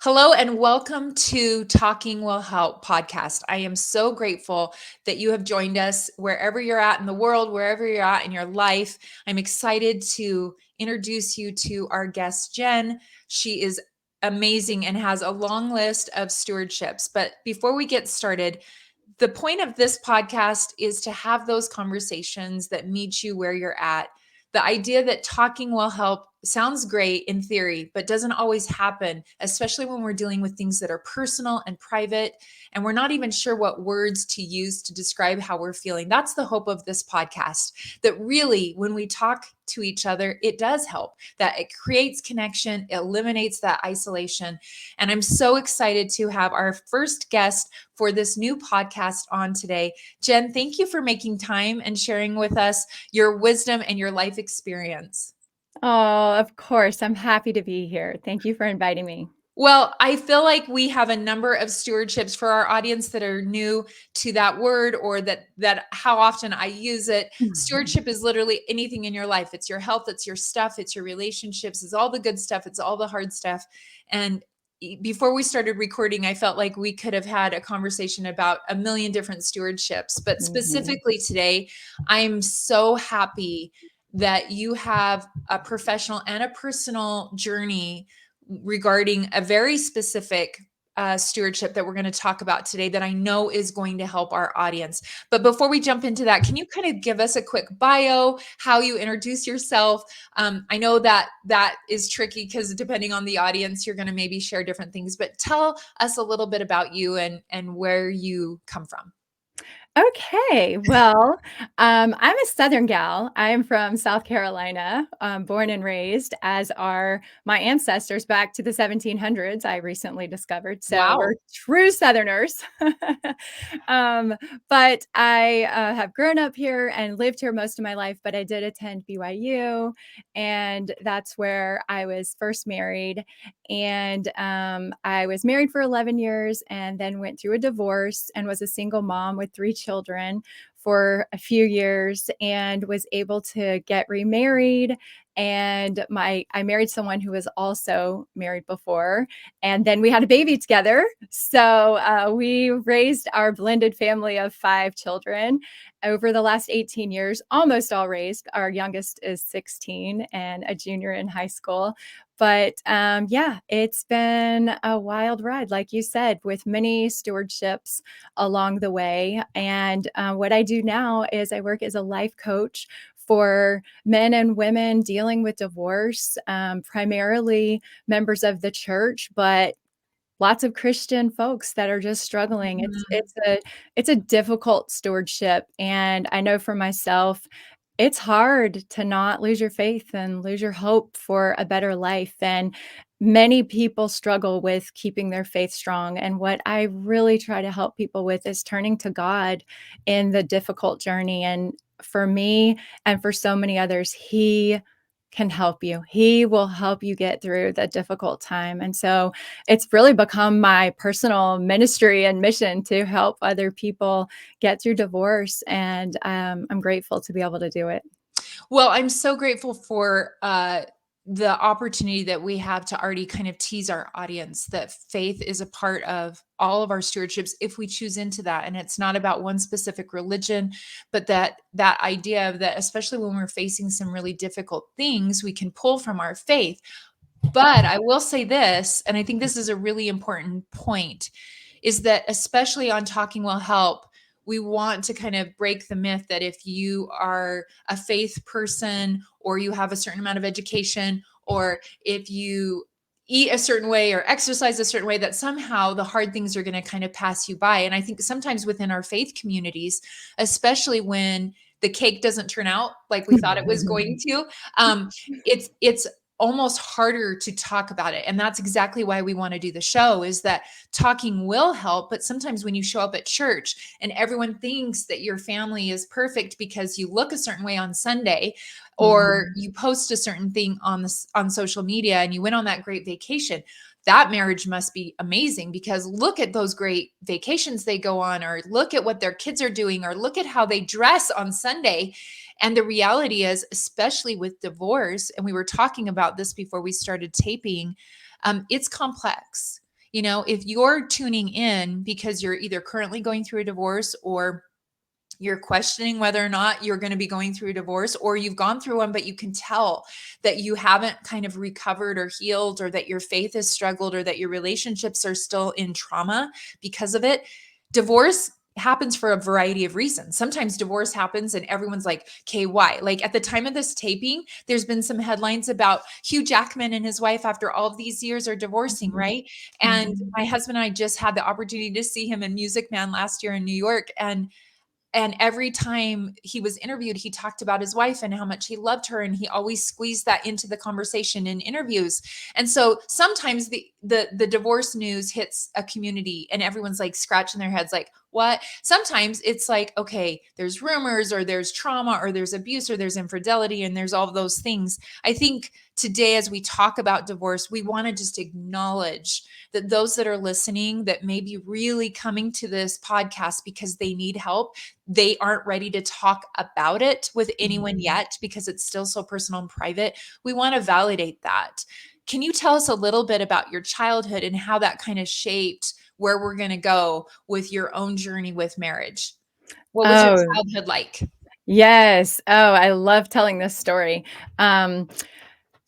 Hello and welcome to Talking Will Help podcast. I am so grateful that you have joined us wherever you're at in the world, wherever you're at in your life. I'm excited to introduce you to our guest, Jenn. She is amazing and has a long list of stewardships. But before we get started, the point of this podcast is to have those conversations that meet you where you're at. The idea that talking will help sounds great in theory, but doesn't always happen, especially when we're dealing with things that are personal and private, and we're not even sure what words to use to describe how we're feeling. That's the hope of this podcast, that really, when we talk to each other, it does help, that it creates connection, eliminates that isolation. And I'm so excited to have our first guest for this new podcast on today. Jenn, thank you for making time and sharing with us your wisdom and your life experience. Oh, of course. I'm happy to be here. Thank you for inviting me. Well, I feel like we have a number of stewardships for our audience that are new to that word, or that how often I use it. Stewardship is literally anything in your life. It's your health, it's your stuff, it's your relationships, it's all the good stuff, it's all the hard stuff. And before we started recording, I felt like we could have had a conversation about a million different stewardships. But Mhm. specifically today, I'm so happy that you have a professional and a personal journey regarding a very specific stewardship that we're going to talk about today that I know is going to help our audience. But before we jump into that, can you kind of give us a quick bio, how you introduce yourself? I know that that is tricky because depending on the audience, you're going to maybe share different things, but tell us a little bit about you and where you come from. Okay. Well, I'm a Southern gal. I'm from South Carolina, born and raised, as are my ancestors back to the 1700s, I recently discovered. So we're Wow. true Southerners. um, but I have grown up here and lived here most of my life, but I did attend BYU, and that's where I was first married. And I was married for 11 years and then went through a divorce and was a single mom with 3 children for a few years and was able to get remarried. And I married someone who was also married before. And then we had a baby together. So we raised our blended family of 5 children over the last 18 years, almost all raised. Our youngest is 16 and a junior in high school. But yeah, it's been a wild ride, like you said, with many stewardships along the way. And what I do now is I work as a life coach for men and women dealing with divorce, primarily members of the church, but lots of Christian folks that are just struggling. Mhm. It's a difficult stewardship, and I know for myself, it's hard to not lose your faith and lose your hope for a better life, and many people struggle with keeping their faith strong, and what I really try to help people with is turning to God in the difficult journey, and for me and for so many others, He can help you. He will help you get through the difficult time, and so it's really become my personal ministry and mission to help other people get through divorce. And I'm grateful to be able to do it. Well, I'm so grateful for the opportunity that we have to already kind of tease our audience that faith is a part of all of our stewardships if we choose into that. And it's not about one specific religion, but that idea of that, especially when we're facing some really difficult things, we can pull from our faith. But I will say this, and I think this is a really important point, is that especially on Talking Will Help, we want to kind of break the myth that if you are a faith person or you have a certain amount of education or if you eat a certain way or exercise a certain way, that somehow the hard things are going to kind of pass you by. And I think sometimes within our faith communities, especially when the cake doesn't turn out like we thought it was going to, it's almost harder to talk about it. And that's exactly why we want to do the show, is that talking will help. But sometimes when you show up at church and everyone thinks that your family is perfect because you look a certain way on Sunday or Mhm. you post a certain thing on social media and you went on that great vacation, that marriage must be amazing because look at those great vacations they go on, or look at what their kids are doing, or look at how they dress on Sunday. And the reality is, especially with divorce, and we were talking about this before we started taping, it's complex. You know, if you're tuning in because you're either currently going through a divorce, or you're questioning whether or not you're going to be going through a divorce, or you've gone through one, but you can tell that you haven't kind of recovered or healed, or that your faith has struggled, or that your relationships are still in trauma because of it. Divorce happens for a variety of reasons. Sometimes divorce happens and everyone's like, okay, why? Like at the time of this taping, there's been some headlines about Hugh Jackman and his wife after all of these years are divorcing, Mhm. right? And Mhm. my husband and I just had the opportunity to see him in Music Man last year in New York. And every time he was interviewed, he talked about his wife and how much he loved her. And he always squeezed that into the conversation in interviews. And so sometimes the divorce news hits a community and everyone's like scratching their heads like, what? Sometimes it's like, okay, there's rumors, or there's trauma, or there's abuse, or there's infidelity, and there's all of those things. I think today, as we talk about divorce, we want to just acknowledge that those that are listening that may be really coming to this podcast because they need help, they aren't ready to talk about it with anyone Mhm. yet because it's still so personal and private. We want to validate that. Can you tell us a little bit about your childhood and how that kind of shaped where we're going to go with your own journey with marriage? What was your Oh, childhood like? yes. Oh, I love telling this story. Um,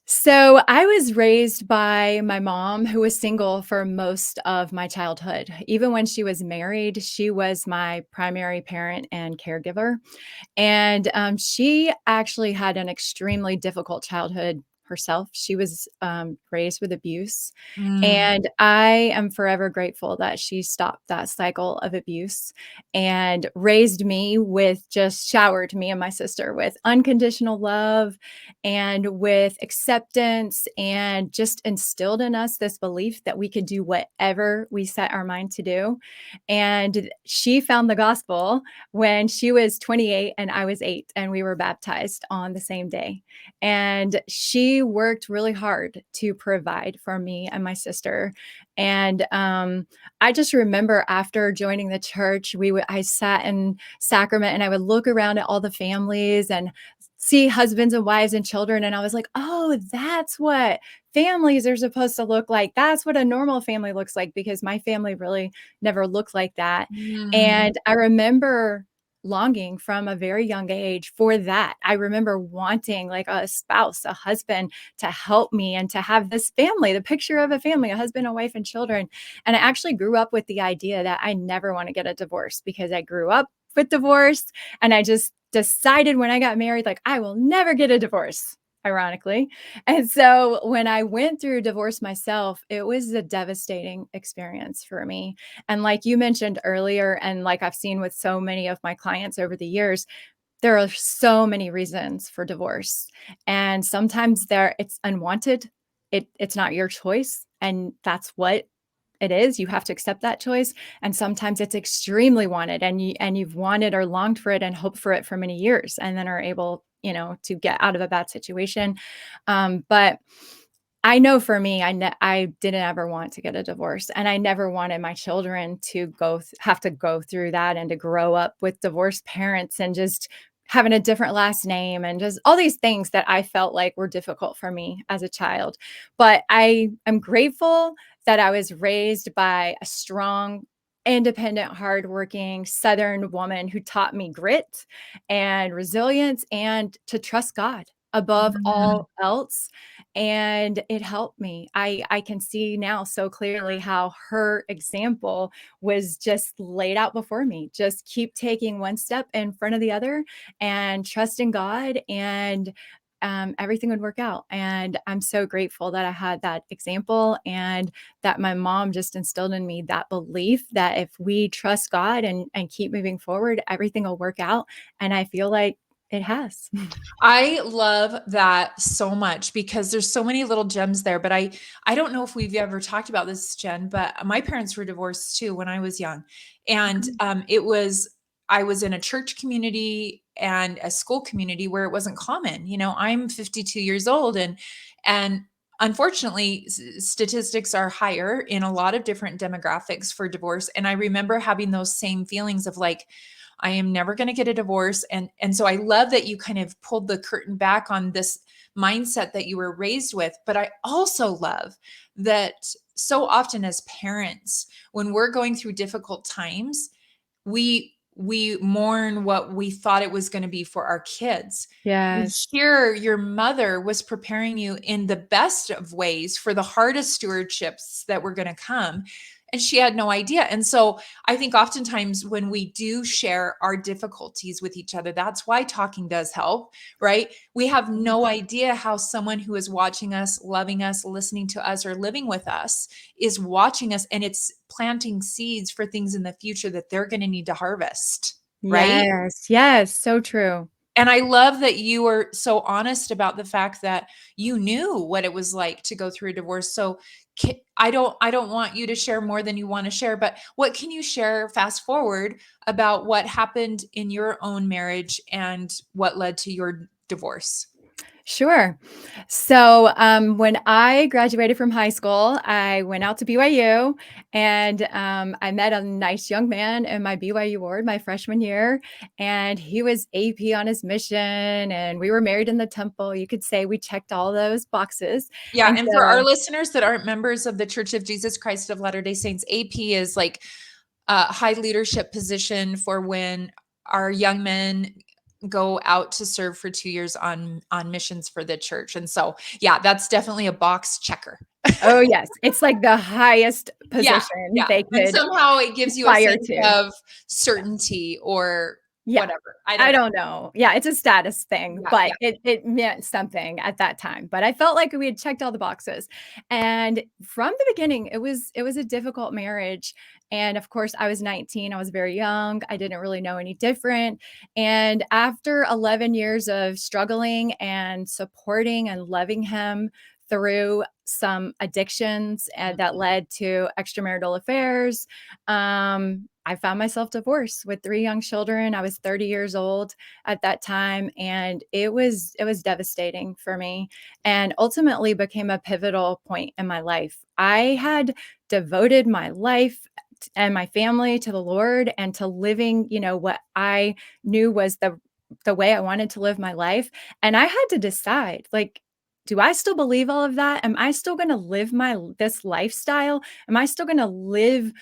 so I was raised by my mom, who was single for most of my childhood. Even when she was married, she was my primary parent and caregiver. And she actually had an extremely difficult childhood herself. She was raised with abuse. Mm, And I am forever grateful that she stopped that cycle of abuse and raised me with, just showered me and my sister with unconditional love and with acceptance, and just instilled in us this belief that we could do whatever we set our mind to do. And she found the gospel when she was 28 and I was 8, and we were baptized on the same day. And she worked really hard to provide for me and my sister. And I just remember after joining the church, I sat in sacrament and I would look around at all the families and see husbands and wives and children. And I was like, oh, that's what families are supposed to look like. That's what a normal family looks like, because my family really never looked like that. mm, And I remember longing from a very young age for that. I remember wanting like a spouse, a husband to help me and to have this family, the picture of a family, a husband, a wife, and children. And I actually grew up with the idea that I never want to get a divorce, because I grew up with divorce, and I just decided when I got married, like, I will never get a divorce, ironically. And so when I went through divorce myself, it was a devastating experience for me. And like you mentioned earlier, and like I've seen with so many of my clients over the years, there are so many reasons for divorce. And sometimes it's unwanted. It's not your choice. And that's what it is. You have to accept that choice. And sometimes it's extremely wanted, and you've wanted or longed for it and hoped for it for many years, and then are able, to get out of a bad situation. But I know for me, I didn't ever want to get a divorce, and I never wanted my children to have to go through that, and to grow up with divorced parents and just having a different last name, and just all these things that I felt like were difficult for me as a child. But I am grateful that I was raised by a strong, independent, hardworking Southern woman who taught me grit and resilience and to trust God above mm. all else. And it helped me. I can see now so clearly how her example was just laid out before me. Just keep taking one step in front of the other and trust in God, and everything would work out. And I'm so grateful that I had that example, and that my mom just instilled in me that belief that if we trust God and keep moving forward, everything will work out. And I feel like it has. I love that so much because there's so many little gems there. But I don't know if we've ever talked about this, Jen, but my parents were divorced too when I was young. And I was in a church community and a school community where it wasn't common. You know, I'm 52 years old, and unfortunately statistics are higher in a lot of different demographics for divorce. And I remember having those same feelings of like, I am never going to get a divorce. And so I love that you kind of pulled the curtain back on this mindset that you were raised with. But I also love that so often as parents, when we're going through difficult times, we mourn what we thought it was going to be for our kids. And Yes. here your mother was preparing you in the best of ways for the hardest stewardships that were going to come, and she had no idea. And so I think oftentimes when we do share our difficulties with each other, that's why talking does help, right? We have no idea how someone who is watching us, loving us, listening to us, or living with us is watching us, and it's planting seeds for things in the future that they're going to need to harvest, right? Yes. Yes. So true. And I love that you were so honest about the fact that you knew what it was like to go through a divorce. So I don't want you to share more than you want to share, but what can you share fast forward about what happened in your own marriage and what led to your divorce? Sure. So, when I graduated from high school, I went out to BYU and I met a nice young man in my BYU ward my freshman year. And he was AP on his mission, and we were married in the temple. You could say we checked all those boxes. Yeah, And and for our so, listeners that aren't members of the Church of Jesus Christ of Latter-day Saints, AP is like a high leadership position for when our young men go out to serve for 2 years on missions for the church. And so, yeah, that's definitely a box checker. oh, yes, it's like the highest Yeah, position yeah, they and could somehow it gives you a aspire sense to. of certainty or Yeah. whatever. I don't I know. don't know. Yeah, it's a status thing, Yeah, but yeah. it meant something at that time. But I felt like we had checked all the boxes. And from the beginning, it was a difficult marriage. And of course, I was 19. I was very young. I didn't really know any different. And after 11 years of struggling and supporting and loving him through some addictions and that led to extramarital affairs, I found myself divorced with 3 young children. I was 30 years old at that time, and it was devastating for me, and ultimately became a pivotal point in my life. I had devoted my life and my family to the Lord and to living, what I knew was the way I wanted to live my life, and I had to decide, like, do I still believe all of that? Am I still going to live this lifestyle? Am I still going to live,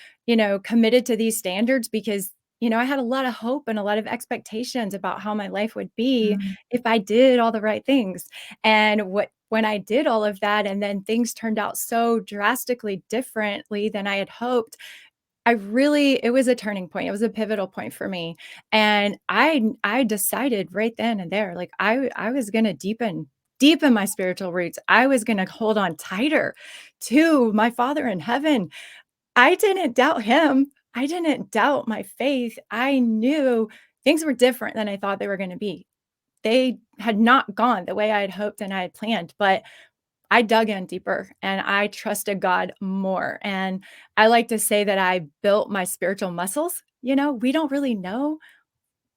committed to these standards? Because, I had a lot of hope and a lot of expectations about how my life would be Mm, if I did all the right things. And when I did all of that and then things turned out so drastically differently than I had hoped, it was a turning point. It was a pivotal point for me. And I decided right then and there, like I was going to deepen my spiritual roots. I was going to hold on tighter to my Father in heaven. I didn't doubt him. I didn't doubt my faith. I knew things were different than I thought they were going to be. They had not gone the way I had hoped and I had planned, but I dug in deeper and I trusted God more. And I like to say that I built my spiritual muscles. We don't really know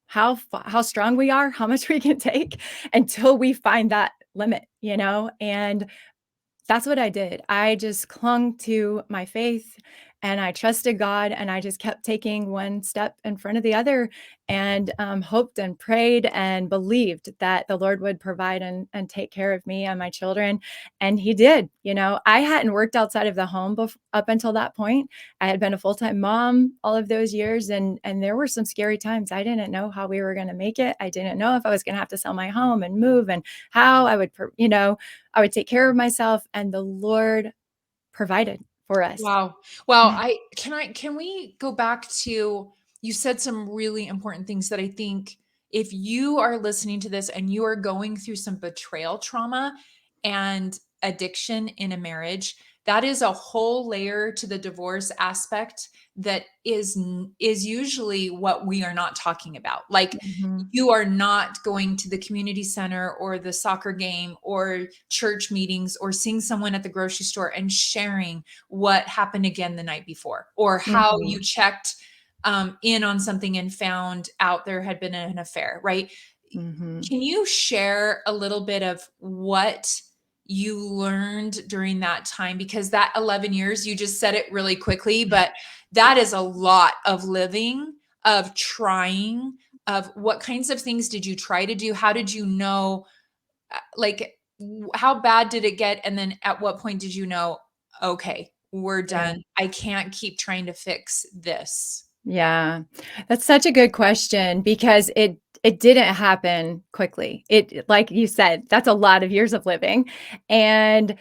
how strong we are, how much we can take until we find that limit, and that's what I did. I just clung to my faith and I trusted God and I just kept taking one step in front of the other and hoped and prayed and believed that the Lord would provide and take care of me and my children. And He did. I hadn't worked outside of the home up until that point. I had been a full time mom all of those years, and there were some scary times. I didn't know how we were going to make it. I didn't know if I was going to have to sell my home and move and how I would take care of myself, and the Lord provided for us. wow. Well, can we go back to, you said some really important things that I think if you are listening to this and you are going through some betrayal trauma and addiction in a marriage, that is a whole layer to the divorce aspect that is usually what we are not talking about. Like, Mhm, you are not going to the community center or the soccer game or church meetings or seeing someone at the grocery store and sharing what happened again the night before, or how you mhm, checked in on something and found out there had been an affair, right? mhm. Can you share a little bit of what you learned during that time? Because that 11 years, you just said it really quickly, but that is a lot of living of trying, of what kinds of things did you try to do? How did you know, like, how bad did it get? And then at what point did you know, okay, we're Yeah. done. I can't keep trying to fix this. Yeah. That's such a good question because it didn't happen quickly. It like you said, that's a lot of years of living. And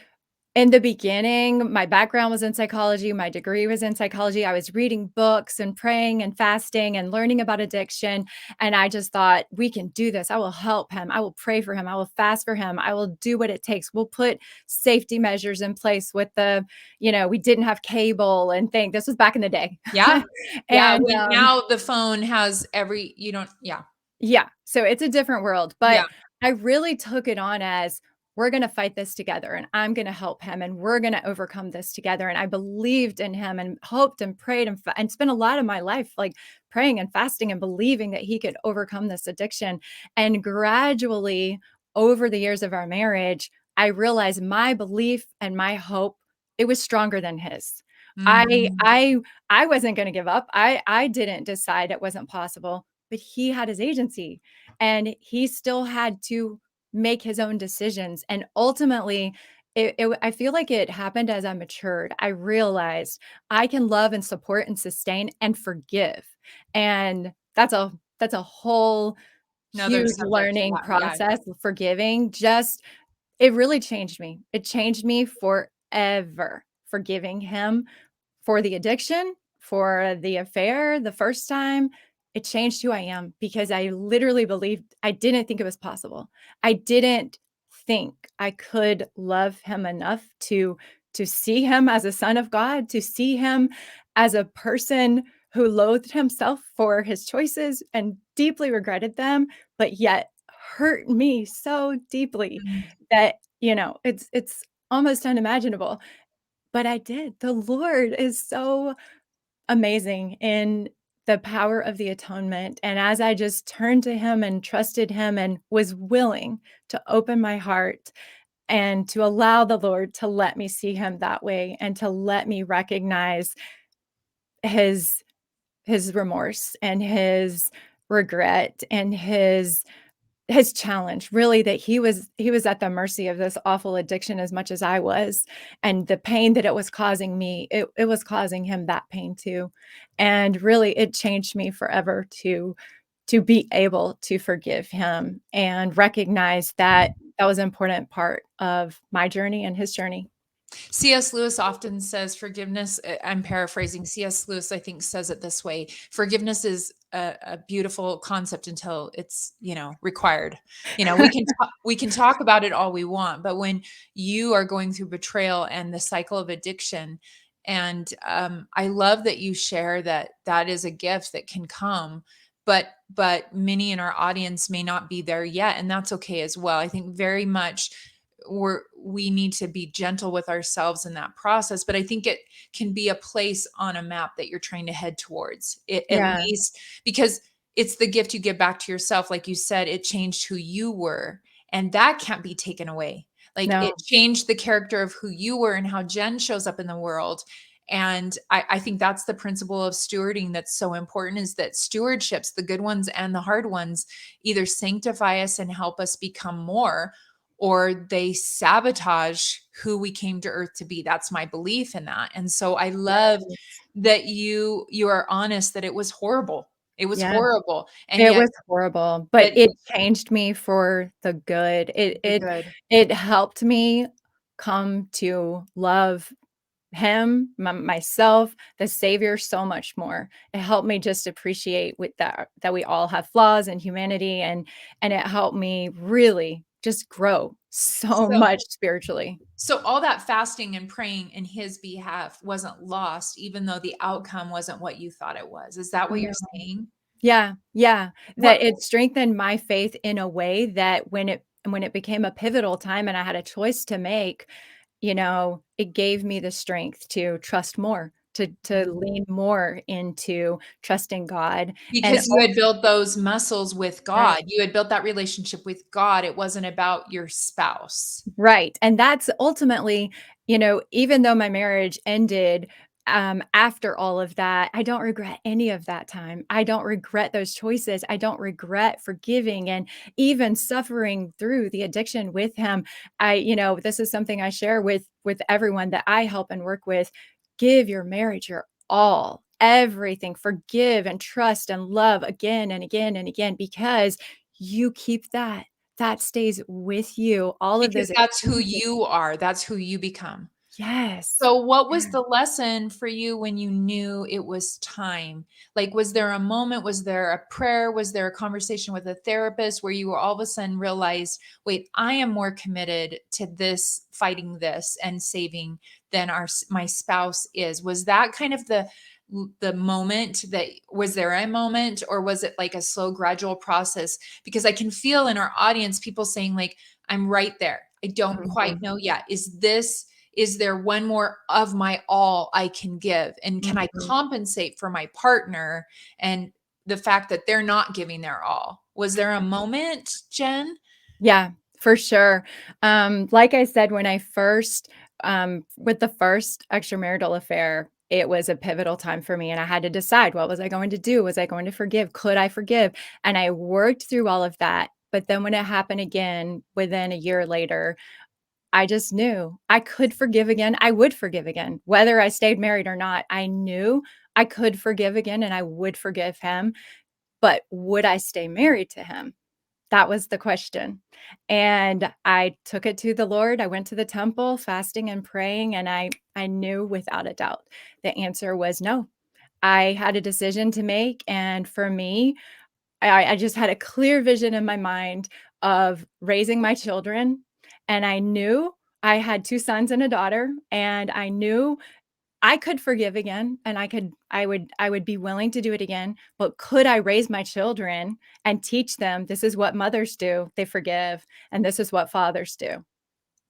in the beginning, my background was in psychology, my degree was in psychology. I was reading books and praying and fasting and learning about addiction, and I just thought, "We can do this. I will help him. I will pray for him. I will fast for him. I will do what it takes. We'll put safety measures in place with we didn't have cable and things." This was back in the day. Yeah. Yeah. And, When now the phone has you don't, yeah. yeah, so it's a different world, Yeah. but I really took it on as we're gonna fight this together and I'm gonna help him and we're gonna overcome this together. And I believed in him and hoped and prayed and spent a lot of my life like praying and fasting and believing that he could overcome this addiction. And gradually over the years of our marriage, I realized my belief and my hope, it was stronger than his. I Mhm. I I wasn't gonna give up. I didn't decide it wasn't possible, but he had his agency and he still had to make his own decisions. And ultimately, I feel like it happened as I matured. I realized I can love and support and sustain and forgive. And that's a whole Another huge subject to learning that. Yeah. process. Forgiving just it really changed me. It changed me forever. Forgiving him for the addiction, for the affair the first time, it changed who I am because I literally believed I didn't think it was possible. I didn't think I could love him enough to see him as a son of God, to see him as a person who loathed himself for his choices and deeply regretted them, but yet hurt me so deeply Mm. that, it's almost unimaginable. But I did. The Lord is so amazing in the power of the atonement, and as I just turned to him and trusted him and was willing to open my heart and to allow the Lord to let me see him that way and to let me recognize his his remorse and his regret and his challenge, really, that he was at the mercy of this awful addiction as much as I was, and the pain that it was causing me, it was causing him that pain too, and really, it changed me forever to be able to forgive him and recognize that that was an important part of my journey and his journey. C.S. Lewis often says forgiveness. I'm paraphrasing. C.S. Lewis, I think, says it this way: forgiveness is a beautiful concept until it's, required. We can talk about it all we want, but when you are going through betrayal and the cycle of addiction, and I love that you share that that is a gift that can come, but many in our audience may not be there yet, and that's okay as well. I think very much we need to be gentle with ourselves in that process, but I think it can be a place on a map that you're trying to head towards it, at Yeah, least, because it's the gift you give back to yourself. Like you said, it changed who you were, and that can't be taken away. Like, no, it changed the character of who you were and how Jenn shows up in the world. And I think that's the principle of stewarding that's so important, is that stewardships, the good ones and the hard ones, either sanctify us and help us become more, or they sabotage who we came to earth to be. That's my belief in that. And so I love yes, that you are honest that it was horrible. It was yeah. horrible. And It yet, was horrible, but but it changed me for the good. It the it good. it helped me come to love him, myself, the Savior so much more. It helped me just appreciate with that we all have flaws and humanity, and it helped me really just grow so So much spiritually. so all that fasting and praying in his behalf wasn't lost, even though the outcome wasn't what you thought it was. Is that what you're No. saying? Yeah, yeah, What that it strengthened my faith in a way that when it became a pivotal time and I had a choice to make, it gave me the strength to trust more, to lean more into trusting God and Because you had built those muscles with right, God. You had built that relationship with God. It wasn't about your spouse. right, and that's ultimately, even though my marriage ended, after all of that, I don't regret any of that time. I don't regret those choices. I don't regret forgiving and even suffering through the addiction with him. This is something I share with everyone that I help and work with. Give your marriage your all, everything. Forgive and trust and love again and again and again, because you keep that stays with you. All of Because those that's who experiences. you are. That's who you become. Yes. So what was Yeah. the lesson for you when you knew it was time? Like, was there a moment? Was there a prayer? Was there a conversation with a therapist where you were all of a sudden realized, wait, I am more committed to this, fighting this and saving than my spouse is? Was that kind of the moment that was there a moment, or was it like a slow, gradual process? Because I can feel in our audience people saying, like, I'm right there. I don't quite Mhm. know yet. Is there one more of my all I can give? And can I Mhm. compensate for my partner and the fact that they're not giving their all? Was there a moment, Jenn? Yeah, for sure. Like I said, when I first, with the first extramarital affair, it was a pivotal time for me. And I had to decide, what was I going to do? Was I going to forgive? Could I forgive? And I worked through all of that. But then when it happened again, within a year later, I just knew I could forgive again. I would forgive again, whether I stayed married or not. I knew I could forgive again and I would forgive him. But would I stay married to him? That was the question. And I took it to the Lord. I went to the temple fasting and praying, and I knew without a doubt the answer was no. I had a decision to make, and for me, I just had a clear vision in my mind of raising my children, and I knew I had 2 sons and a daughter, and I knew I could forgive again, and I would be willing to do it again, but could I raise my children and teach them this is what mothers do, they forgive, and this is what fathers do,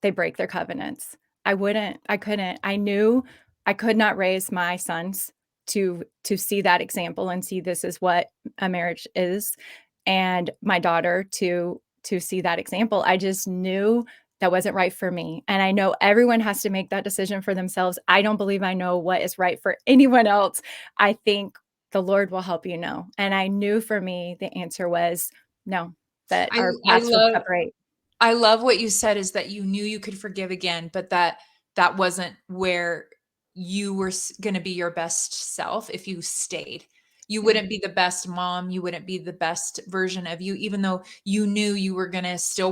they break their covenants? I wouldn't, I couldn't. I knew I could not raise my sons to see that example and see this is what a marriage is, and my daughter to see that example. I just knew that wasn't right for me. And I know everyone has to make that decision for themselves. I don't believe I know what is right for anyone else. I think the Lord will help you know. And I knew for me the answer was no, that I our I paths would love separate. I love what you said, is that you knew you could forgive again, but that wasn't where you were gonna be your best self if you stayed. You Yeah. wouldn't be the best mom, you wouldn't be the best version of you, even though you knew you were still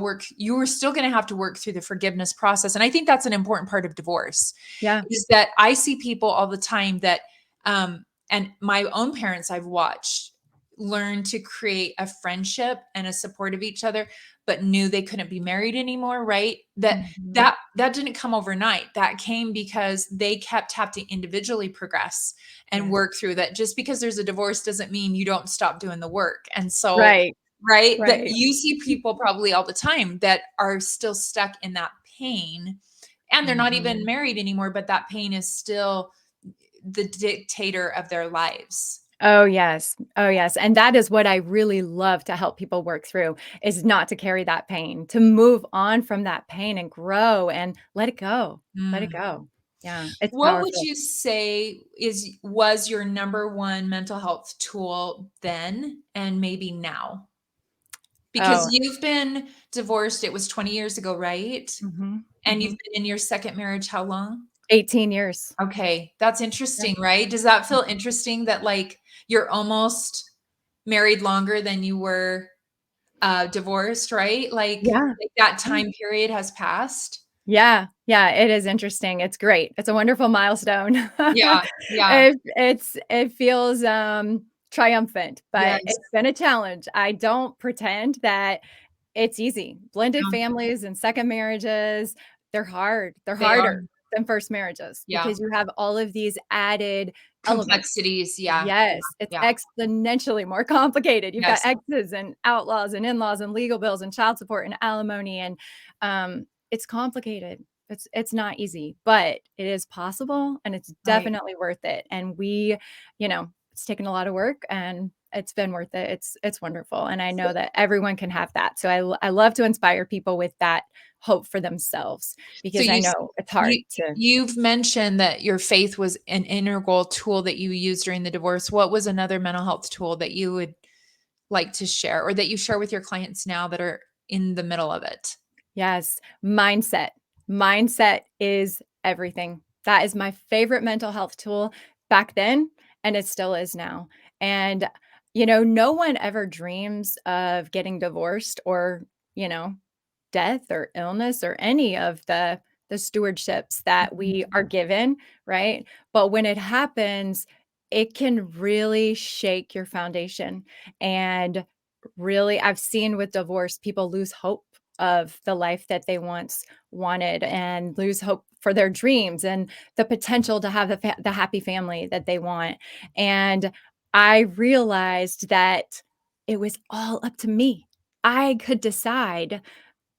gonna have to work through the forgiveness process, and I think that's an important part of divorce, Yeah. is that I see people all the time that, and my own parents I've watched learn to create a friendship and a support of each other, but knew they couldn't be married anymore, right? That Mhm. that that didn't come overnight. That came because they kept have to individually progress and Yes. work through that. Just because there's a divorce doesn't mean you don't stop doing the work. And so, Right. right, that Right. you see people probably all the time that are still stuck in that pain, and they're not even Mhm. married anymore, but that pain is still the dictator of their lives. Oh, yes. Oh, yes, and that is what I really love to help people work through, is not to carry that pain, to move on from that pain and grow and let it go. Let it Mm. go. Yeah, it's What would powerful. you say was your number one mental health tool then and maybe now? Because Oh, you've been divorced, it was 20 years ago, right? mhm, And you've mhm. been in your second marriage how long? 18 years. Okay, that's Yeah. interesting, right? Does that feel interesting that, like, you're almost married longer than you were, divorced, right? Yeah. Like that Yeah. time period has passed? Yeah, yeah, it is interesting, it's great, it's a wonderful milestone. Yeah, yeah, It feels, triumphant, but yes, it's been a challenge. I don't pretend that it's easy. Blended yeah, families and second marriages, they're hard. They're they are, harder than first marriages yeah. because you have all of these added elements. Complexities, yeah, Yes, it's yeah, exponentially more complicated. You've got yes, exes and outlaws and in-laws and legal bills and child support and alimony and, it's complicated. It's not easy, but it is possible and it's right. definitely worth it. And it's taken a lot of work and it's been worth it. It's wonderful. And I know that everyone can have that. So I love to inspire people with that hope for themselves, So because I know it's hard you to. you've mentioned that your faith was an integral tool that you used during the divorce. What was another mental health tool that you would like to share, or that you share with your clients now that are in the middle of it? Yes, mindset. Mindset is everything. That is my favorite mental health tool back then, and it still is now. And, no one ever dreams of getting divorced or, you know, death or illness or any of the stewardships that Mhm. we are given, right? But when it happens, it can really shake your foundation. And really, I've seen with divorce, people lose hope of the life that they once wanted and lose hope for their dreams and the potential to have the happy family that they want. And I realized that it was all up to me. I could decide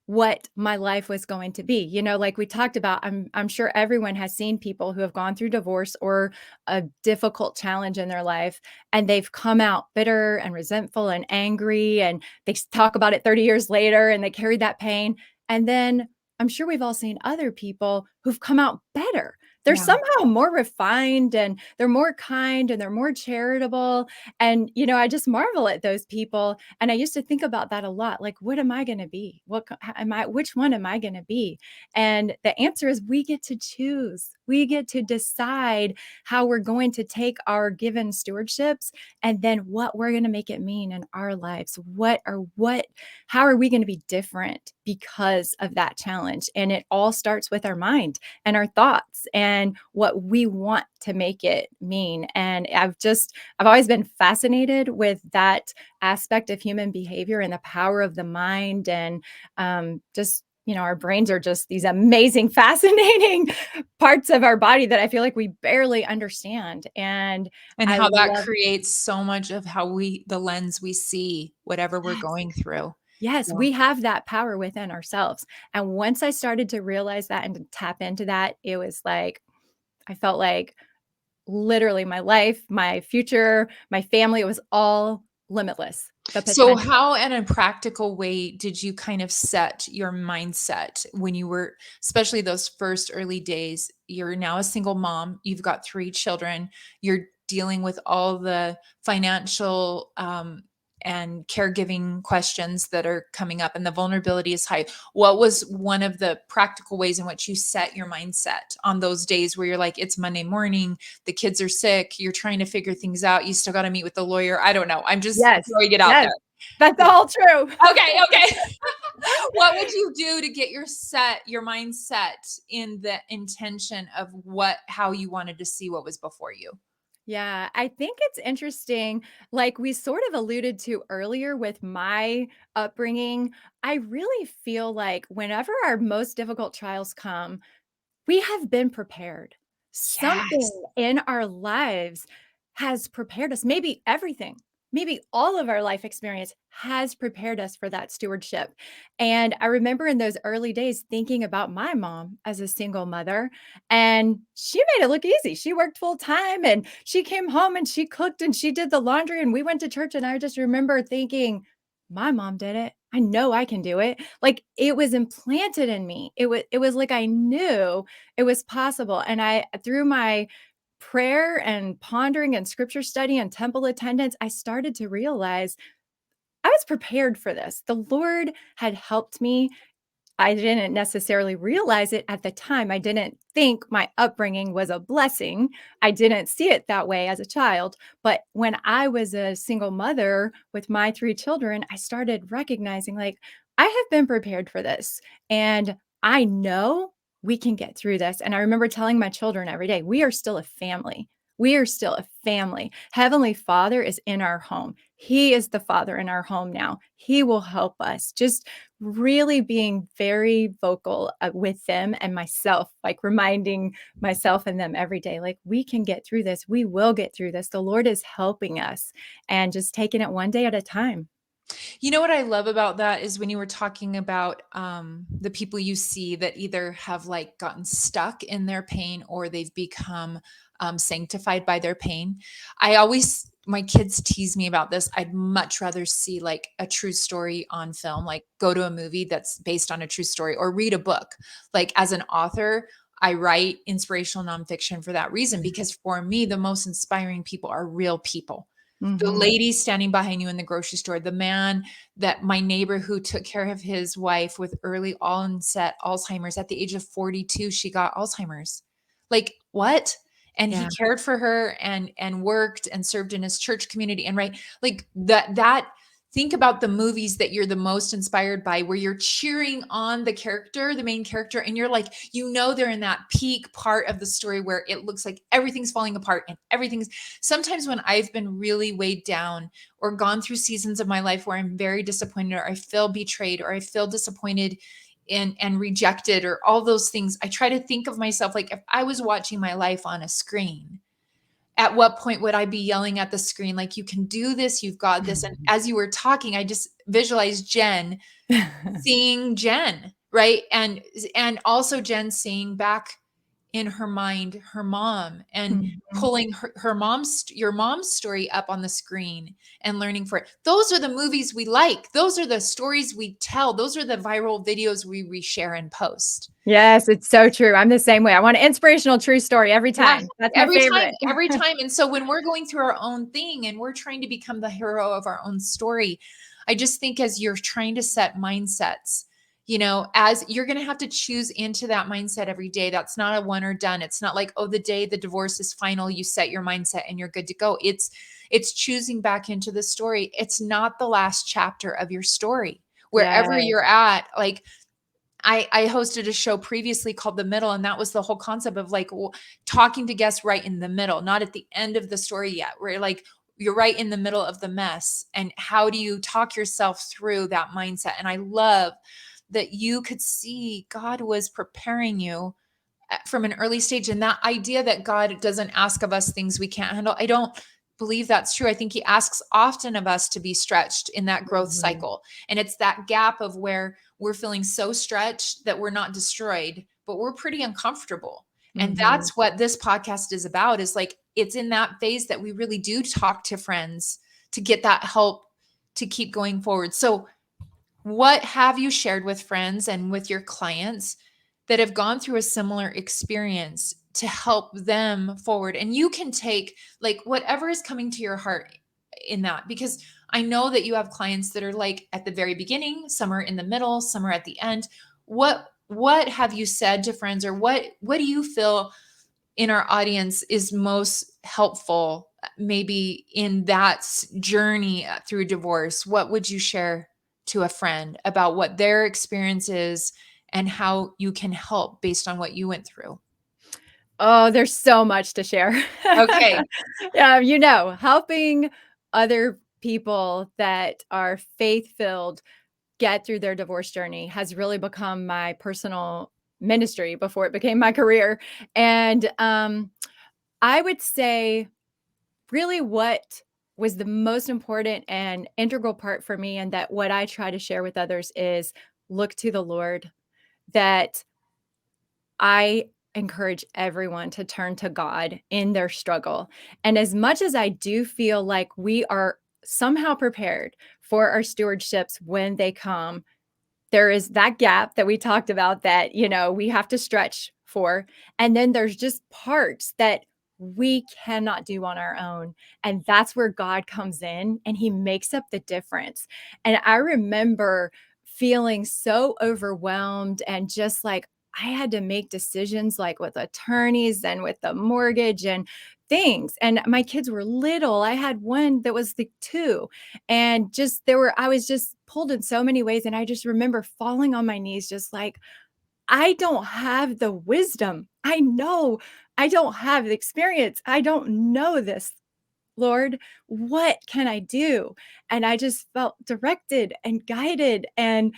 what my life was going to be. Like we talked about, I'm sure everyone has seen people who have gone through divorce or a difficult challenge in their life, and they've come out bitter and resentful and angry, and they talk about it 30 years later and they carry that pain. And then I'm sure we've all seen other people who've come out better. They're Yeah. somehow more refined and they're more kind and they're more charitable. And, I just marvel at those people, and I used to think about that a lot. Like, what am I going to be? Which one am I going to be? And the answer is we get to choose. We get to decide how we're going to take our given stewardships and then what we're going to make it mean in our lives. How are we going to be different because of that challenge? And it all starts with our mind and our thoughts and what we want to make it mean. And I've always been fascinated with that aspect of human behavior and the power of the mind. And just, our brains are just these amazing, fascinating parts of our body that I feel like we barely understand. And And I how that love, creates so much of how the lens we see whatever we're yes, going through. yes, Yeah. we have that power within ourselves. And once I started to realize that and to tap into that, it was like, I felt like literally my life, my future, my family, it was all limitless, the So potential. how in a practical way did you kind of set your mindset when you were, especially those first early days? You're now a single mom, you've got 3 children, you're dealing with all the financial, and caregiving questions that are coming up, and the vulnerability is high. What was one of the practical ways in which you set your mindset on those days where you're like, it's Monday morning, the kids are sick, you're trying to figure things out, you still got to meet with the lawyer. I don't know. I'm just Yes, throwing it out yes, there. that's all true. Okay, okay. What would you do to get your mindset in the intention of how you wanted to see what was before you? Yeah, I think it's interesting. Like we sort of alluded to earlier with my upbringing, I really feel like whenever our most difficult trials come, we have been prepared. Yes. Something in our lives has prepared us. Maybe everything, maybe all of our life experience has prepared us for that stewardship. And I remember in those early days thinking about my mom as a single mother, and she made it look easy. She worked full time and she came home and she cooked and she did the laundry and we went to church. And I just remember thinking, my mom did it. I know I can do it. Like it was implanted in me. It was like I knew it was possible. And I, through my prayer and pondering and scripture study and temple attendance, I started to realize I was prepared for this. The Lord had helped me. I didn't necessarily realize it at the time. I didn't think my upbringing was a blessing. I didn't see it that way as a child. But when I was a single mother with my 3 children, I started recognizing like, I have been prepared for this. And I know we can get through this. And I remember telling my children every day, we are still a family. We are still a family. Heavenly Father is in our home. He is the Father in our home now. He will help us. Just really being very vocal with them and myself, like reminding myself and them every day, like, we can get through this. We will get through this. The Lord is helping us, and just taking it one day at a time. You know what I love about that is when you were talking about the people you see that either have like gotten stuck in their pain or they've become sanctified by their pain. My kids tease me about this. I'd much rather see like a true story on film, like go to a movie that's based on a true story or read a book. Like as an author, I write inspirational nonfiction for that reason, because for me, the most inspiring people are real people. The Mhm. lady standing behind you in the grocery store, the man that my neighbor who took care of his wife with early onset Alzheimer's at the age of 42, she got Alzheimer's. Like, what? And he Yeah. cared for her and worked and served in his church community and right like that think about the movies that you're the most inspired by where you're cheering on the character, the main character, and you're like, they're in that peak part of the story where it looks like everything's falling apart and everything's sometimes when I've been really weighed down or gone through seasons of my life where I'm very disappointed or I feel betrayed or I feel disappointed and rejected or all those things, I try to think of myself like if I was watching my life on a screen, at what point would I be yelling at the screen like, you can do this, you've got this? And as you were talking, I just visualized Jenn seeing Jenn, right? And also Jenn seeing back in her mind her mom and Mhm. pulling her mom's your mom's story up on the screen and learning for it. Those are the movies we like. Those are the stories we tell. Those are the viral videos we reshare and post. Yes, it's so true. I'm the same way. I want an inspirational true story every Yeah, time. That's my favorite. every time. And so when we're going through our own thing and we're trying to become the hero of our own story, I just think as you're trying to set mindsets, as you're going to have to choose into that mindset every day. That's not a one or done. It's not like, oh, the day the divorce is final, you set your mindset and you're good to go. It's choosing back into the story. It's not the last chapter of your story. Wherever Yes. you're at, like I hosted a show previously called The Middle, and that was the whole concept of like talking to guests right in the middle, not at the end of the story yet, where like you're right in the middle of the mess. And how do you talk yourself through that mindset? And I love that you could see God was preparing you from an early stage. And that idea that God doesn't ask of us things we can't handle, I don't believe that's true. I think he asks often of us to be stretched in that growth Mhm. cycle. And it's that gap of where we're feeling so stretched that we're not destroyed, but we're pretty uncomfortable. And Mhm. that's what this podcast is about, is like it's in that phase that we really do talk to friends to get that help to keep going forward. So what have you shared with friends and with your clients that have gone through a similar experience to help them forward? And you can take like whatever is coming to your heart in that, because I know that you have clients that are like at the very beginning, some are in the middle, some are at the end. What have you said to friends, or what do you feel in our audience is most helpful maybe in that journey through divorce? What would you share to a friend about what their experience is and how you can help based on what you went through? Oh, there's so much to share. Okay. Yeah, helping other people that are faith-filled get through their divorce journey has really become my personal ministry before it became my career. And I would say really what was the most important and integral part for me, and that what I try to share with others, is look to the Lord. That I encourage everyone to turn to God in their struggle. And as much as I do feel like we are somehow prepared for our stewardships when they come, there is that gap that we talked about that, we have to stretch for. And then there's just parts that we cannot do on our own. And that's where God comes in and he makes up the difference. And I remember feeling so overwhelmed and just like I had to make decisions like with attorneys and with the mortgage and things. And my kids were little. I had one that was like two, and just I was just pulled in so many ways. And I just remember falling on my knees, just like, I don't have the wisdom. I know I don't have the experience. I don't know this, Lord. What can I do? And I just felt directed and guided and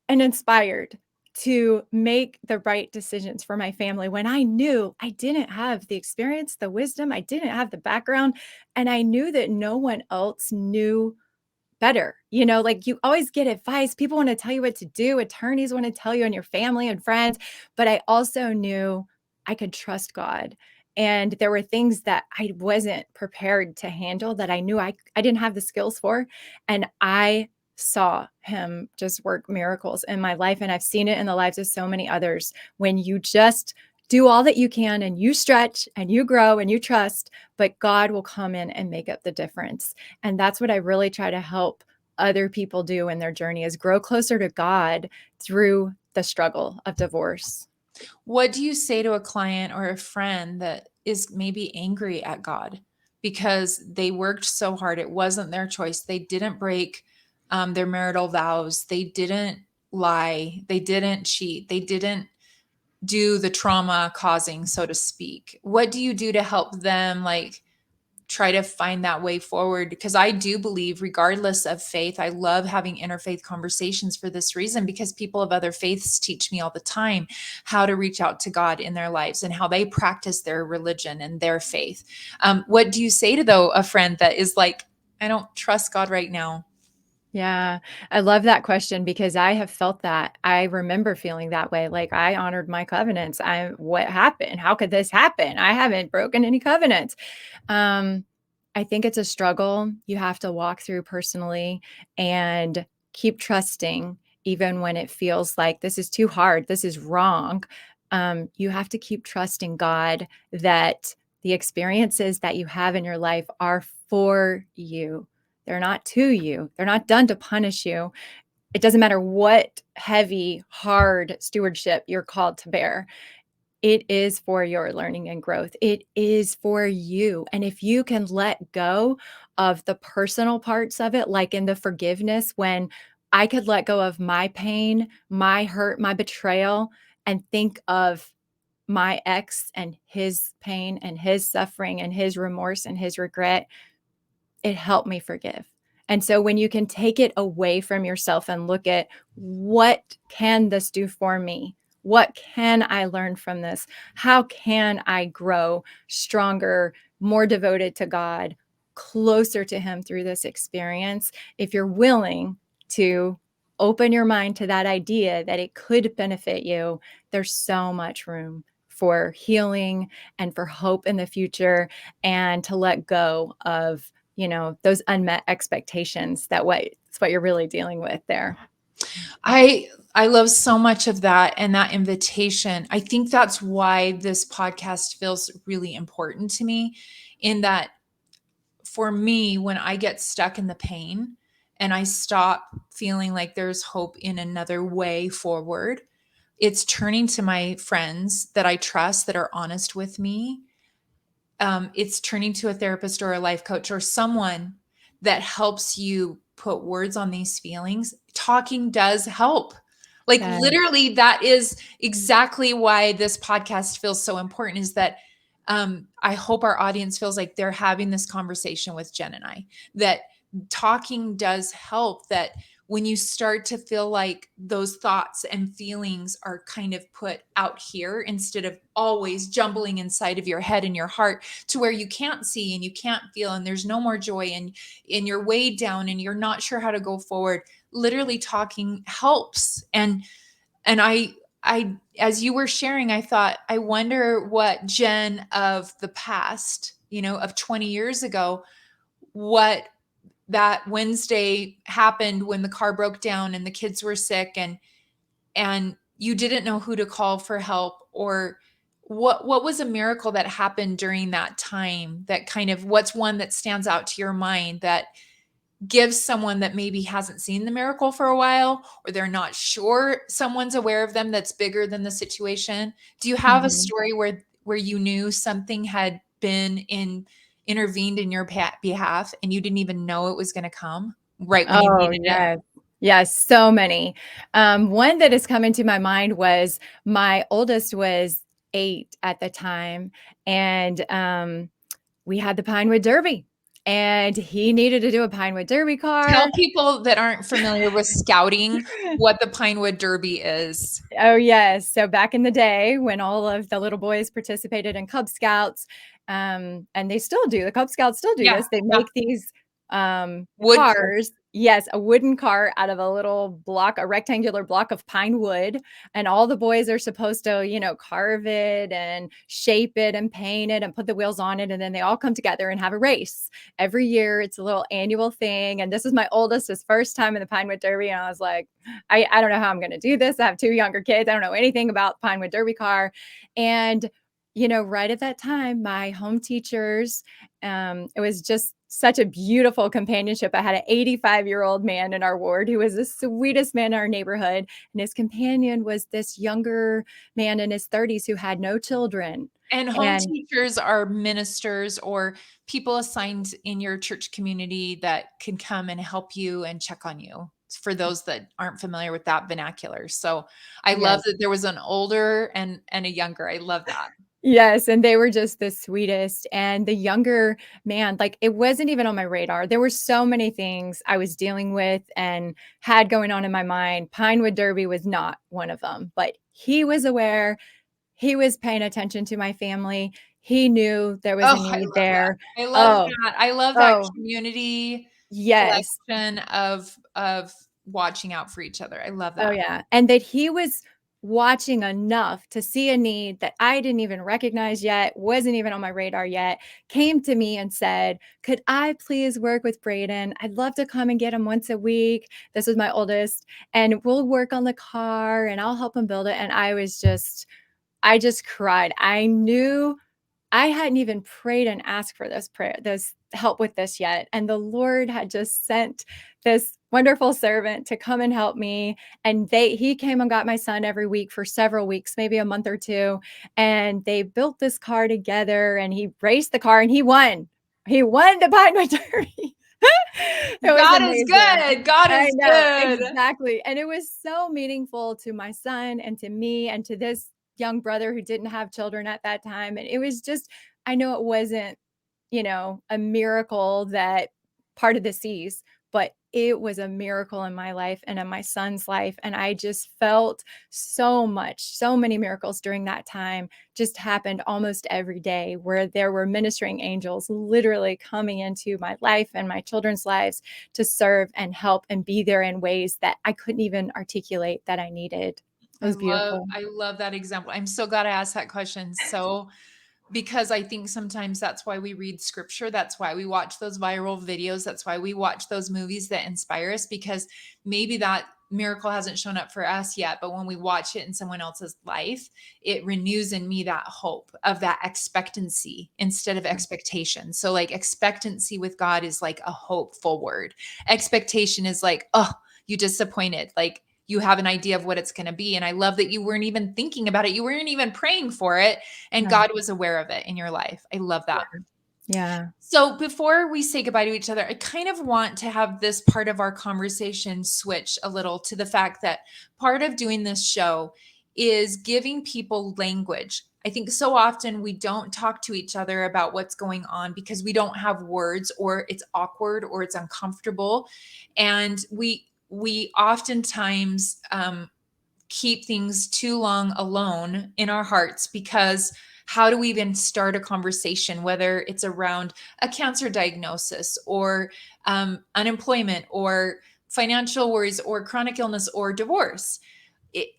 inspired to make the right decisions for my family when I knew I didn't have the experience, the wisdom, I didn't have the background, and I knew that no one else knew better. You know, like you always get advice. People want to tell you what to do. Attorneys want to tell you, and your family and friends. But I also knew I could trust God. And there were things that I wasn't prepared to handle that I knew I didn't have the skills for. And I saw him just work miracles in my life. And I've seen it in the lives of so many others. When you just do all that you can and you stretch and you grow and you trust, but God will come in and make up the difference. And that's what I really try to help other people do in their journey, is grow closer to God through the struggle of divorce. What do you say to a client or a friend that is maybe angry at God because they worked so hard? It wasn't their choice. They didn't break their marital vows. They didn't lie. They didn't cheat. They didn't do the trauma causing, so to speak. What do you do to help them, like, try to find that way forward? Because I do believe, regardless of faith, I love having interfaith conversations for this reason, because people of other faiths teach me all the time how to reach out to God in their lives and how they practice their religion and their faith. What do you say to, though, a friend that is like, I don't trust God right now? Yeah, I love that question because I have felt that. I remember feeling that way. Like, I honored my covenants. What happened? How could this happen? I haven't broken any covenants. Um, I think it's a struggle you have to walk through personally and keep trusting, even when it feels like this is too hard, this is wrong. You have to keep trusting God that the experiences that you have in your life are for you. They're not to you. They're not done to punish you. It doesn't matter what heavy, hard stewardship you're called to bear. It is for your learning and growth. It is for you. And if you can let go of the personal parts of it, like in the forgiveness, when I could let go of my pain, my hurt, my betrayal, and think of my ex and his pain and his suffering and his remorse and his regret, it helped me forgive. And so when you can take it away from yourself and look at, what can this do for me? What can I learn from this? How can I grow stronger, more devoted to God, closer to Him through this experience? If you're willing to open your mind to that idea that it could benefit you, there's so much room for healing and for hope in the future, and to let go of, those unmet expectations. That's what you're really dealing with there. I love so much of that, and that invitation. I think that's why this podcast feels really important to me, in that, for me, when I get stuck in the pain and I stop feeling like there's hope in another way forward, it's turning to my friends that I trust, that are honest with me. It's turning to a therapist or a life coach or someone that helps you put words on these feelings. Talking does help. Like, Yeah. literally, that is exactly why this podcast feels so important, is that I hope our audience feels like they're having this conversation with Jenn and I, that talking does help, that when you start to feel like those thoughts and feelings are kind of put out here instead of always jumbling inside of your head and your heart, to where you can't see and you can't feel and there's no more joy, and you're weighed down and you're not sure how to go forward, literally talking helps. And I as you were sharing, I thought, I wonder what Jenn of the past, of 20 years ago, what that Wednesday happened when the car broke down and the kids were sick, and you didn't know who to call for help, or what was a miracle that happened during that time, that kind of, what's one that stands out to your mind that gives someone that maybe hasn't seen the miracle for a while, or they're not sure someone's aware of them, that's bigger than the situation? Do you have a Mhm. story where you knew something had been intervened in your behalf and you didn't even know it was going to come right when you Oh, needed it? yes. Yes, so many. One that is coming to my mind was, my oldest was 8 at the time, and, we had the Pinewood Derby, and he needed to do a Pinewood Derby Tell car. people that aren't familiar with scouting what the Pinewood Derby is. Oh, yes. So back in the day when all of the little boys participated in Cub Scouts, and they still do, the Cub Scouts still do Yeah, this. They yeah. make these Wood core. cars. Yes, a wooden car out of a little block, a rectangular block of pine wood, and all the boys are supposed to, carve it and shape it and paint it and put the wheels on it, and then they all come together and have a race. Every year, it's a little annual thing, and this is my oldest, his first time in the Pinewood Derby, and I was like, I don't know how I'm gonna do this. I have 2 younger kids. I don't know anything about Pinewood Derby car, and, right at that time, my home teachers, it was just such a beautiful companionship. I had an 85-year-old man in our ward who was the sweetest man in our neighborhood, and his companion was this younger man in his 30s who had no children. And home And teachers are ministers or people assigned in your church community that can come and help you and check on you, for those that aren't familiar with that vernacular. So I love yes. that there was an older and a younger. I love that. Yes, and they were just the sweetest, and the younger man, like, it wasn't even on my radar. There were so many things I was dealing with and had going on in my mind. Pinewood Derby was not one of them, but he was aware. He was paying attention to my family. He knew there was a Oh, I need love there. that. I love Oh, that. I love that oh, community yes. collection of watching out for each other. I love Oh, that. yeah, and that he was watching enough to see a need that I didn't even recognize yet, wasn't even on my radar yet, came to me and said, "Could I please work with Braden? I'd love to come and get him once a week." This was my oldest, "And we'll work on the car, and I'll help him build it," and I just cried. I knew I hadn't even prayed and asked for this help with this yet, and the Lord had just sent this wonderful servant to come and help me, and he came and got my son every week for several weeks, maybe a month or 2, and they built this car together, and he raced the car, and he won. He won the Pinewood Derby. It was God is amazing. good. God I is know, good. exactly, and it was so meaningful to my son and to me and to this young brother who didn't have children at that time, and it was just I know it wasn't, a miracle that parted the seas, but it was a miracle in my life and in my son's life, and I just felt so many miracles during that time just happened almost every day where there were ministering angels literally coming into my life and my children's lives to serve and help and be there in ways that I couldn't even articulate that I needed. It was beautiful. I love that example. I'm so glad I asked that question. So because I think sometimes that's why we read scripture. That's why we watch those viral videos. That's why we watch those movies that inspire us, because maybe that miracle hasn't shown up for us yet. But when we watch it in someone else's life, it renews in me that hope of that expectancy instead of expectation. So, like, expectancy with God is like a hopeful word. Expectation is like, oh, you disappointed. Like, you have an idea of what it's going to be. And I love that you weren't even thinking about it. You weren't even praying for it. And Yeah. God was aware of it in your life. I love that. Yeah. So before we say goodbye to each other, I kind of want to have this part of our conversation switch a little to the fact that part of doing this show is giving people language. I think so often we don't talk to each other about what's going on because we don't have words, or it's awkward, or it's uncomfortable. And we oftentimes keep things too long alone in our hearts, because how do we even start a conversation, whether it's around a cancer diagnosis or unemployment or financial worries or chronic illness or divorce?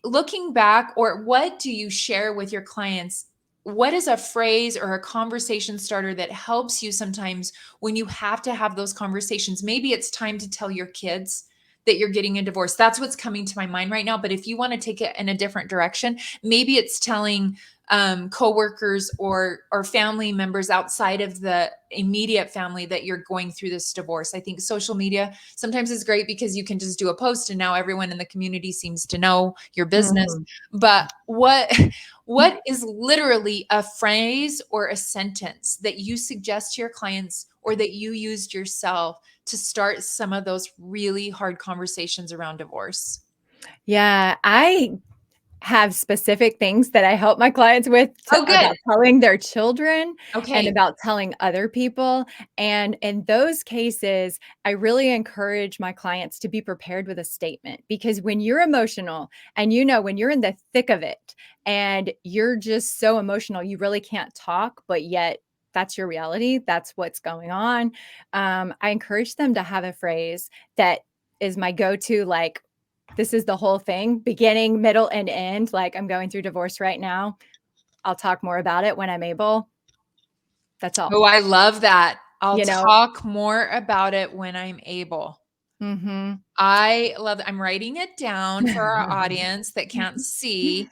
Looking back, or what do you share with your clients? What is a phrase or a conversation starter that helps you sometimes when you have to have those conversations? Maybe it's time to tell your kids that you're getting a divorce. That's what's coming to my mind right now. But if you want to take it in a different direction, maybe it's telling coworkers or family members outside of the immediate family that you're going through this divorce. I think social media sometimes is great because you can just do a post and now everyone in the community seems to know your business. Mhm. But what is literally a phrase or a sentence that you suggest to your clients or that you used yourself to start some of those really hard conversations around divorce? Yeah, I have specific things that I help my clients with Oh, good. about telling their children and Okay. about telling other people. And in those cases, I really encourage my clients to be prepared with a statement, because when you're emotional and when you're in the thick of it and you're just so emotional, you really can't talk, but yet that's your reality. That's what's going on. I encourage them to have a phrase that is my go-to, like, this is the whole thing, beginning, middle, and end. Like, I'm going through divorce right now. I'll talk more about it when I'm able. That's all, Oh, I love that. I'll you know? talk more about it when I'm able. Mhm. I love I'm writing it down for our audience that can't see.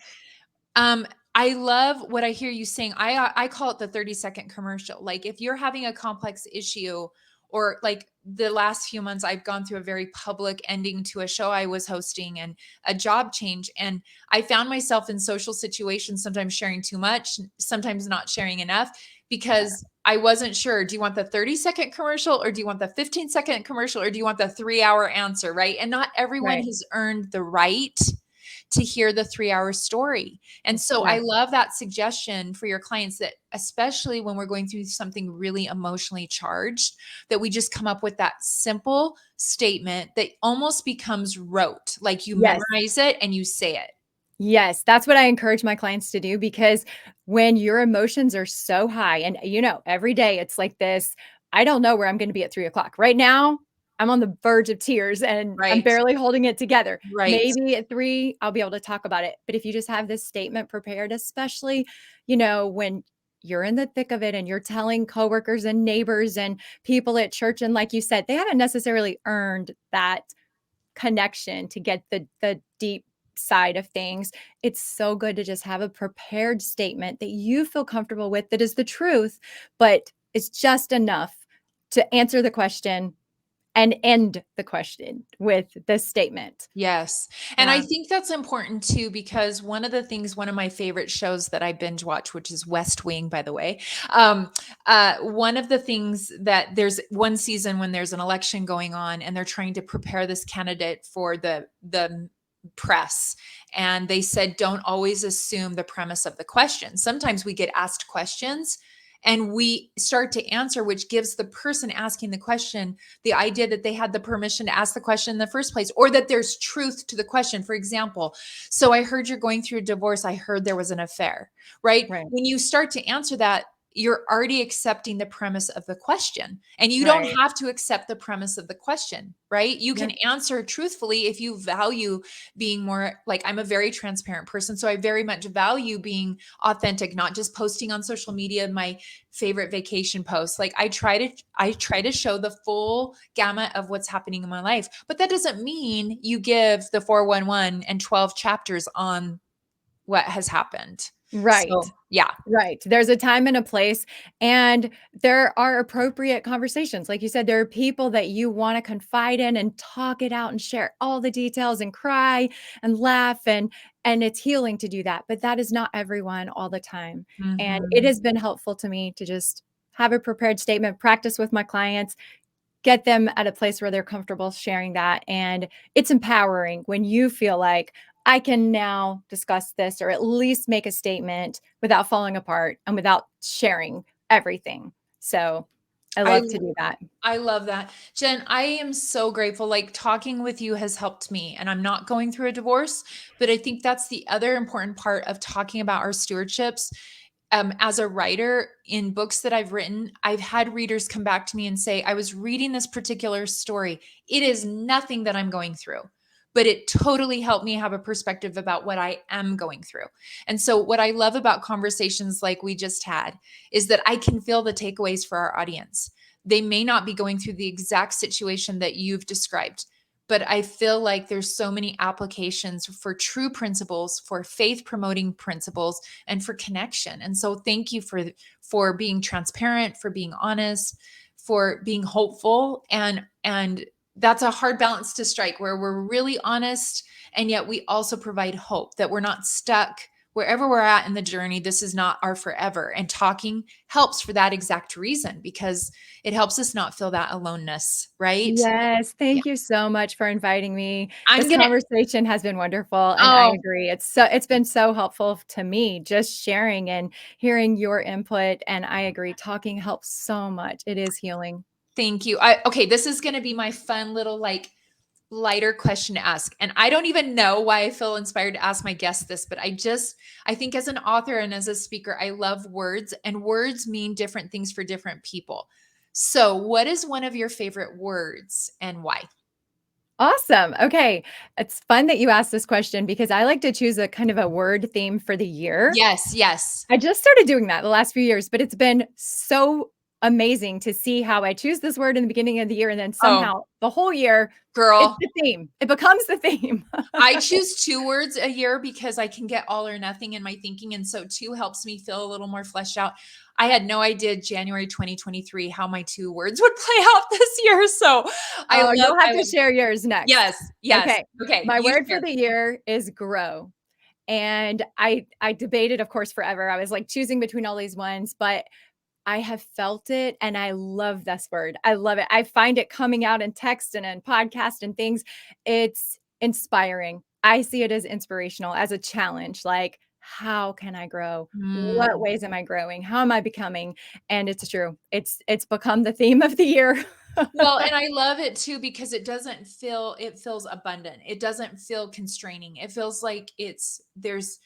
Um, I love what I hear you saying. I call it the 30-second commercial. Like if you're having a complex issue or like the last few months I've gone through a very public ending to a show I was hosting and a job change, and I found myself in social situations sometimes sharing too much, sometimes not sharing enough because I wasn't sure, do you want the 30-second commercial or do you want the 15-second commercial or do you want the 3-hour answer, right? And not everyone Right. has earned the right to hear the 3-hour story. And so I Exactly. love that suggestion for your clients that, especially when we're going through something really emotionally charged, that we just come up with that simple statement that almost becomes rote, like you Yes. memorize it and you say it. Yes, that's what I encourage my clients to do, because when your emotions are so high and, every day it's like this, I don't know where I'm gonna be at 3 o'clock. Right now, I'm on the verge of tears and I'm Right. barely holding it together. Right. Maybe at 3, I'll be able to talk about it. But if you just have this statement prepared, especially, when you're in the thick of it and you're telling coworkers and neighbors and people at church, and like you said, they haven't necessarily earned that connection to get the deep side of things. It's so good to just have a prepared statement that you feel comfortable with, that is the truth, but it's just enough to answer the question and end the question with this statement. Yes. And I Yeah. think that's important too, because one of my favorite shows that I binge watch, which is West Wing, by the way. One of the things that there's one season when there's an election going on and they're trying to prepare this candidate for the press. And they said, don't always assume the premise of the question. Sometimes we get asked questions and we start to answer, which gives the person asking the question the idea that they had the permission to ask the question in the first place, or that there's truth to the question. For example, so I heard you're going through a divorce. I heard there was an affair, right? Right. When you start to answer that, you're already accepting the premise of the question. And you don't Right. have to accept the premise of the question, right? You can Yep. answer truthfully if you value being more like, I'm a very transparent person. So I very much value being authentic, not just posting on social media my favorite vacation posts. Like I try to show the full gamut of what's happening in my life. But that doesn't mean you give the 411 and 12 chapters on what has happened. Right. So, yeah. Right. There's a time and a place, and there are appropriate conversations. Like you said, there are people that you want to confide in and talk it out and share all the details and cry and laugh, and it's healing to do that. But that is not everyone all the time. And it Mhm. has been helpful to me to just have a prepared statement, practice with my clients, get them at a place where they're comfortable sharing that. And it's empowering when you feel like, I can now discuss this or at least make a statement without falling apart and without sharing everything. So I I love to do that. I love that. Jen, I am so grateful. Like talking with you has helped me, and I'm not going through a divorce, but I think that's the other important part of talking about our stewardships. As a writer in books that I've written, I've had readers come back to me and say, I was reading this particular story. It is nothing that I'm going through, but it totally helped me have a perspective about what I am going through. And so, what I love about conversations like we just had is that I can feel the takeaways for our audience. They may not be going through the exact situation that you've described, but I feel like there's so many applications for true principles, for faith promoting principles, and for connection. And so thank you for being transparent, for being honest, for being hopeful, and that's a hard balance to strike where we're really honest and yet we also provide hope that we're not stuck wherever we're at in the journey. This is not our forever, and talking helps for that exact reason because it helps us not feel that aloneness, right? Yes, Yeah. thank you so much for inviting me. I'm This gonna conversation has been wonderful, and I Oh, agree. It's been so helpful to me just sharing and hearing your input, and I agree, talking helps so much. It is healing. thank you. Okay, this is gonna be my fun little like lighter question to ask. And I don't even know why I feel inspired to ask my guests this, but I think as an author and as a speaker, I love words, and words mean different things for different people. So, what is one of your favorite words and why? Awesome. Okay. It's fun that you asked this question because I like to choose a kind of a word theme for the year. Yes, yes. I just started doing that the last few years, but it's been so amazing to see how I choose this word in the beginning of the year and then Oh, somehow the whole year it's girl, the theme. It becomes the theme. I choose 2 words a year because I can get all or nothing in my thinking, and so 2 helps me feel a little more fleshed out. I had no idea January 2023 how my 2 words would play out this year, so Oh, you'll have I to love. share yours next. Yes, yes. Okay. Okay, My you word for share. the year is grow. And I debated, of course, forever. I was like choosing between all these ones, but I have felt it and I love this word. I love it. I find it coming out in text and in podcast and things. It's inspiring. I see it as inspirational, as a challenge. Like, how can I grow? What Mm. ways am I growing? How am I becoming? And it's true. It's become the theme of the year. Well, and I love it too because it feels abundant. It doesn't feel constraining. It feels like there's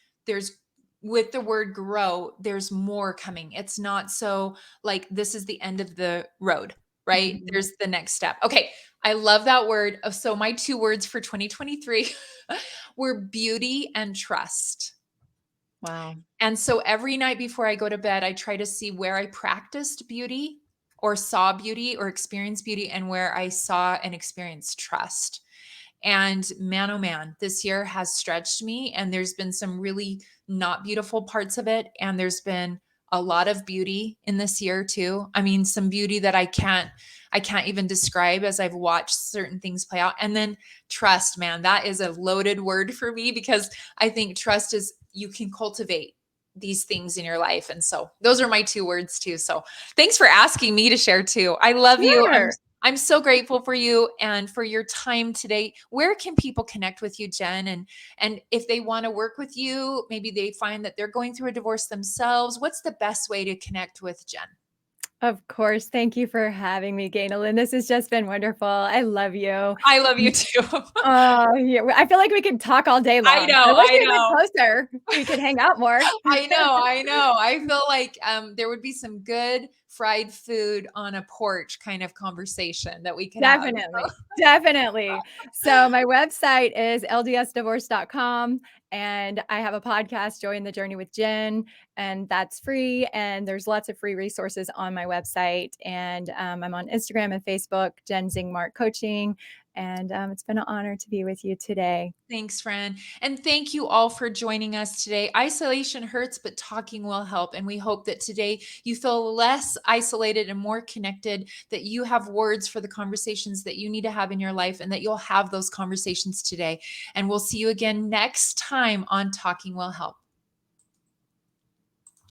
with the word grow, there's more coming. It's not so like this is the end of the road, right? Mhm. There's the next step. Okay, I love that word. So my 2 words for 2023 were beauty and trust. Wow. And so every night before I go to bed, I try to see where I practiced beauty or saw beauty or experienced beauty and where I saw and experienced trust. And man, oh man, this year has stretched me, and there's been some really not beautiful parts of it. And there's been a lot of beauty in this year too. I mean, some beauty that I can't even describe as I've watched certain things play out. And then trust, man, that is a loaded word for me because I think trust is you can cultivate these things in your life. And so those are my 2 words too. So thanks for asking me to share too. I love you. Sure. I'm so grateful for you and for your time today. Where can people connect with you, Jenn? And if they want to work with you, maybe they find that they're going through a divorce themselves, what's the best way to connect with Jenn? Of course. Thank you for having me, GANEL-LYN. This has just been wonderful. I love you. I love you too. Oh, yeah, I feel like we could talk all day I long. I know, wish I we lived know. closer. We could hang out more. I know, I know. I feel like there would be some good fried food on a porch kind of conversation that we could have. Definitely, definitely. So my website is ldsdivorce.com, and I have a podcast, Join the Journey with Jenn, and that's free, and there's lots of free resources on my website, and I'm on Instagram and Facebook, Jenn Zingmark Coaching, and it's been an honor to be with you today. Thanks, friend. And thank you all for joining us today. Isolation hurts, but talking will help. And we hope that today you feel less isolated and more connected, that you have words for the conversations that you need to have in your life, and that you'll have those conversations today. And we'll see you again next time on Talking Will Help.